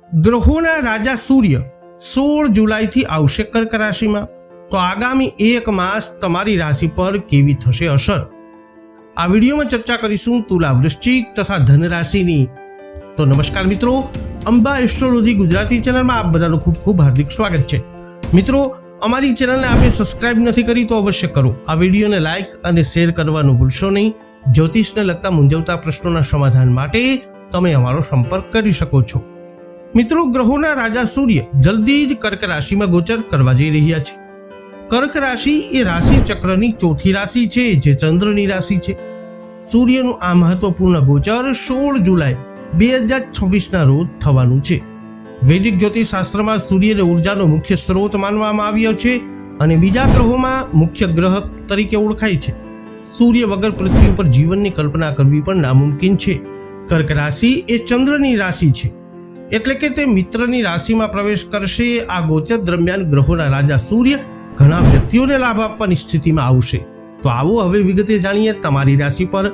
ગ્રહોના રાજા સૂર્ય 16 જુલાઈથી આવશે કર્ક રાશિમાં. તો આગામી 1 માસ તમારી રાશિ પર કેવી થશે અસર, આ વિડીયોમાં ચર્ચા કરીશું તુલા, વૃશ્ચિક તથા ધન રાશિની. તો નમસ્કાર મિત્રો, અંબા એસ્ટ્રોલોજી ગુજરાતી ચેનલમાં આપ બધાનું ખૂબ ખૂબ હાર્દિક સ્વાગત છે. મિત્રો, અમારી ચેનલને આપે સબસ્ક્રાઇબ નથી કરી તો અવશ્ય કરો. આ વિડીયોને લાઇક અને શેર કરવાનું ભૂલશો નહીં. જ્યોતિષને લગતા મૂંઝવતા પ્રશ્નોના સમાધાન માટે તમે અમારો સંપર્ક કરી શકો છો. મિત્રો, ગ્રહોના રાજા સૂર્ય જલ્દી જ કર્ક રાશિમાં ગોચર કરવા જઈ રહ્યા છે. કર્ક રાશિ એ રાશિ ચક્રની ચોથી રાશિ છે, જે ચંદ્રની રાશિ છે. સૂર્યનું આ મહત્વપૂર્ણ ગોચર 16 જુલાઈ 2026ના રોજ થવાનું છે. વૈદિક જ્યોતિષ શાસ્ત્રમાં સૂર્યને ઉર્જાનો મુખ્ય સ્ત્રોત માનવામાં આવ્યો છે અને બીજા ગ્રહોમાં મુખ્ય ગ્રહ તરીકે ઓળખાય છે. સૂર્ય વગર પૃથ્વી ઉપર જીવનની કલ્પના કરવી પણ નામુમકિન છે. કર્ક રાશિ એ ચંદ્રની રાશિ છે, એટલે કે તે મિત્રની રાશિમાં પ્રવેશ કરશે. આ ગોચર દરમિયાન ગ્રહોના રાજા સૂર્ય ઘણા વ્યક્તિઓને લાભ આપવાની સ્થિતિમાં આવશે. તો આવો હવે વિગતે જાણીએ તમારી રાશિ પર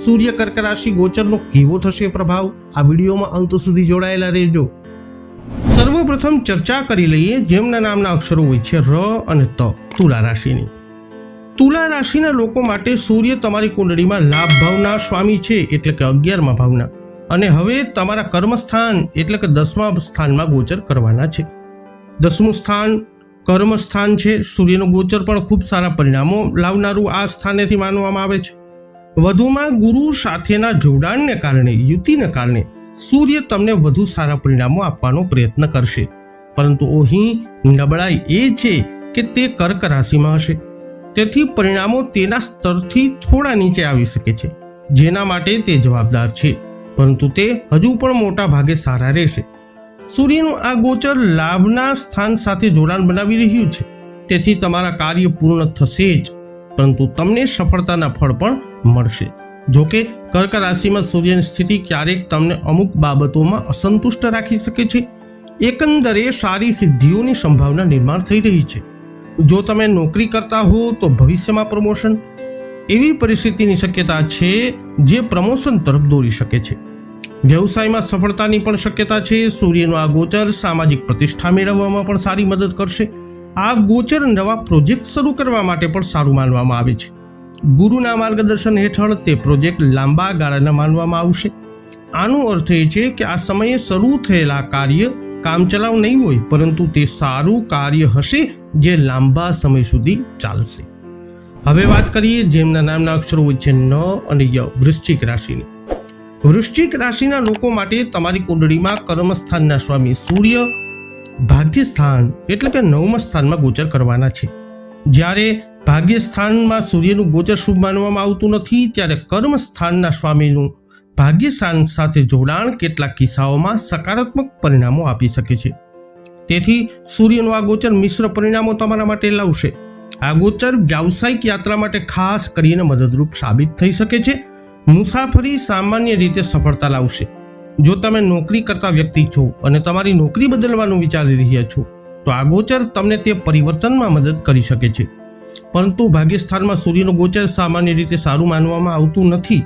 સૂર્ય કર્ક રાશિ ગોચરનો કેવો થશે પ્રભાવ. આ વિડીયોમાં અંત સુધી જોડાયેલા રહેજો. સર્વપ્રથમ ચર્ચા કરી લઈએ જેમના નામના અક્ષરો હોય છે ર અને ત, તુલા રાશિની. તુલા રાશિના લોકો માટે સૂર્ય તમારી કુંડળીમાં લાભ ભાવના સ્વામી છે, એટલે કે 11મા ભાવના, અને હવે તમારા કર્મસ્થાન એટલે કે 10મા સ્થાનમાં ગોચર કરવાના છે. 10મું સ્થાન કર્મ સ્થાન છે. સૂર્યનું ગોચર પણ ખૂબ સારા પરિણામો લાવનારું આ સ્થાનેથી માનવામાં આવે છે. વધુમાં ગુરુ સાથેના જોડાણને કારણે, યુતિને કારણે સૂર્ય તમને વધુ સારા પરિણામો આપવાનો પ્રયત્ન કરશે. પરંતુ અહીં નબળાઈ એ છે કે તે કર્ક રાશિમાં હશે, તેથી પરિણામો તેના સ્તરથી થોડા નીચે આવી શકે છે, જેના માટે તે જવાબદાર છે, પરંતુ તે હજુ પણ મોટા ભાગે સારા રહેશે. સૂર્યનું આ ગોચર લાભના સ્થાન સાથે જોડાણ બનાવી રહ્યું છે, તેથી તમારા કાર્ય પૂર્ણ થશે જ, પરંતુ તમને સફળતાના ફળ પણ મળશે. જોકે કર્ક રાશિમાં સૂર્યની સ્થિતિ ક્યારેક તમને અમુક બાબતોમાં અસંતુષ્ટ રાખી શકે છે. એકંદરે સારી સિદ્ધિઓની સંભાવના નિર્માણ થઈ રહી છે. જો તમે નોકરી કરતા હો તો ભવિષ્યમાં પ્રમોશન, એવી પરિસ્થિતિની શક્યતા છે જે પ્રમોશન તરફ દોરી શકે છે. વ્યવસાયમાં સફળતાની પણ શક્યતા છે. સૂર્યનો આ ગોચર સામાજિક પ્રતિષ્ઠા મેળવવામાં પણ સારી મદદ કરશે. આ ગોચર નવા પ્રોજેક્ટ શરૂ કરવા માટે પણ સારું માનવામાં આવે છે. ગુરુના માર્ગદર્શન હેઠળ તે પ્રોજેક્ટ લાંબા ગાળાના માનવામાં આવશે. આનો અર્થ એ છે કે આ સમયે શરૂ થયેલા કાર્ય કામચલાઉ નહીં હોય, પરંતુ તે સારું કાર્ય હશે જે લાંબા સમય સુધી ચાલશે. હવે વાત કરીએ જેમના નામના અક્ષરો હોય છે ન અને ય, વૃશ્ચિક રાશિની. વૃશ્ચિક રાશિના લોકો માટે તમારી કુંડળીમાં કર્મસ્થાનના સ્વામી સૂર્ય ભાગ્યસ્થાન એટલે કે 9મા સ્થાનમાં ગોચર કરવાના છે. જ્યારે ભાગ્યસ્થાનમાં સૂર્યનું ગોચર શુભ માનવામાં આવતું નથી, ત્યારે કર્મસ્થાનના સ્વામીનું ભાગ્યસ્થાન સાથે જોડાણ કેટલાક કિસ્સાઓમાં સકારાત્મક પરિણામો આપી શકે છે. તેથી સૂર્યનું આ ગોચર મિશ્ર પરિણામો તમારા માટે લાવશે. આ ગોચર વ્યાવસાયિક યાત્રા માટે ખાસ કરીને મદદરૂપ સાબિત થઈ શકે છે. મુસાફરી સામાન્ય રીતે સફળતા લાવશે. જો તમે નોકરી કરતા વ્યક્તિ છો અને તમારી નોકરી બદલવાનું વિચારી રહ્યા છો, તો આ ગોચર તમને તે પરિવર્તનમાં મદદ કરી શકે છે. પરંતુ ભાગ્યસ્થાનમાં સૂર્યનું ગોચર સામાન્ય રીતે સારું માનવામાં આવતું નથી,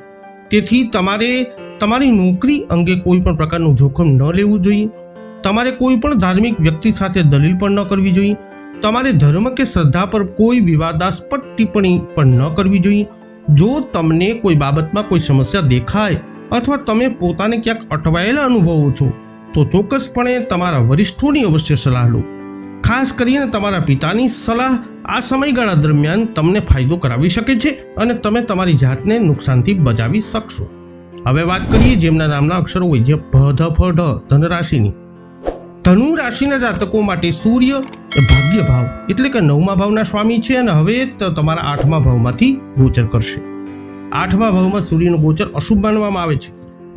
તેથી તમારે તમારી નોકરી અંગે કોઈ પણ પ્રકારનું જોખમ ન લેવું જોઈએ. તમારે કોઈ પણ ધાર્મિક વ્યક્તિ સાથે દલીલ પણ ન કરવી જોઈએ. તમારે ધર્મ કે શ્રદ્ધા પર કોઈ વિવાદાસ્પદ ટિપ્પણી પણ ન કરવી જોઈએ. જો તમને કોઈ બાબતમાં કોઈ સમસ્યા દેખાય અથવા તમે પોતાને ક્યાંક અટવાયેલા અનુભવો છો, તો ચોક્કસપણે તમારા વરિષ્ઠોની અવશ્ય સલાહ લો. ખાસ કરીને તમારા પિતાની સલાહ આ સમયગાળા દરમિયાન તમને ફાયદો કરાવી શકે છે અને તમે તમારી જાતને નુકસાનથી બચાવી શકશો. હવે વાત કરીએ જેમના નામના અક્ષરો હોય છે ભ, ધ, ફ, ઢ, ધન રાશિની. ધનુ રાશિના જાતકો માટે સૂર્ય ભાગ્ય ભાવ એટલે કે 9મા ભાવના સ્વામી છે અને હવે તમારા 8મા ભાવમાંથી ગોચર કરશે. 8મા ભાવમાં સૂર્યનું ગોચર અશુભ માનવામાં આવે છે.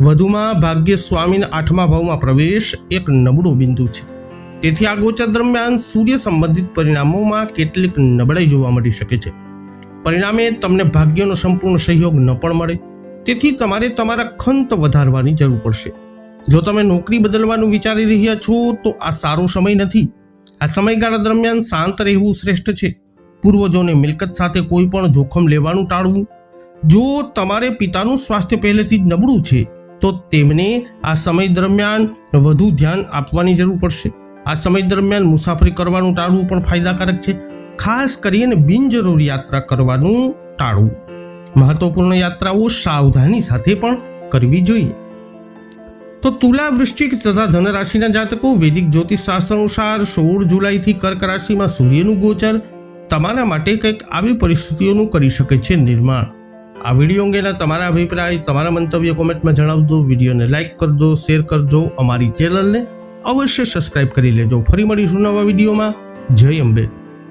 વધુમાં ભાગ્ય સ્વામીના 8મા ભાવમાં પ્રવેશ એક નબળો બિંદુ છે. તેથી આ ગોચર દરમિયાન સૂર્ય સંબંધિત પરિણામોમાં કેટલીક નબળાઈ જોવા મળી શકે છે. પરિણામે તમને ભાગ્યનો સંપૂર્ણ સહયોગ ન પણ મળે, તેથી તમારે તમારા ખંત વધારવાની જરૂર પડશે. જો તમે નોકરી બદલવાનું વિચારી રહ્યા છો તો આ સારો સમય નથી. આ સમયગાળા દરમિયાન શાંત રહેવું શ્રેષ્ઠ છે. પૂર્વજોને મિલકત સાથે કોઈ પણ જોખમ લેવાનું ટાળવું. જો તમારે પિતાનું સ્વાસ્થ્ય પહેલેથી જ નબળું છે તો તો તેમને આ સમય દરમિયાન વધુ ધ્યાન આપવાની જરૂર પડશે. આ સમય દરમિયાન મુસાફરી કરવાનું ટાળવું પણ ફાયદાકારક છે. ખાસ કરીને બિનજરૂરી યાત્રા કરવાનું ટાળવું. મહત્વપૂર્ણ યાત્રાઓ સાવધાની સાથે પણ કરવી જોઈએ. તો તુલા, વૃશ્ચિક તથા ધન રાશિના જાતકો, વૈદિક જ્યોતિષ શાસ્ત્ર અનુસાર 16 જુલાઈથી કર્ક રાશિમાં સૂર્યનું ગોચર તમારા માટે કંઈક આવી પરિસ્થિતિઓનું કરી શકે છે નિર્માણ. આ વિડીયો અંગેના તમારા અભિપ્રાય, તમારા મંતવ્ય કોમેન્ટમાં જણાવજો. વિડીયોને લાઇક કરજો, શેર કરજો. અમારી ચેનલને અવશ્ય સબસ્ક્રાઇબ કરી લેજો. ફરી મળીશું નવા વિડીયોમાં. જય અંબે.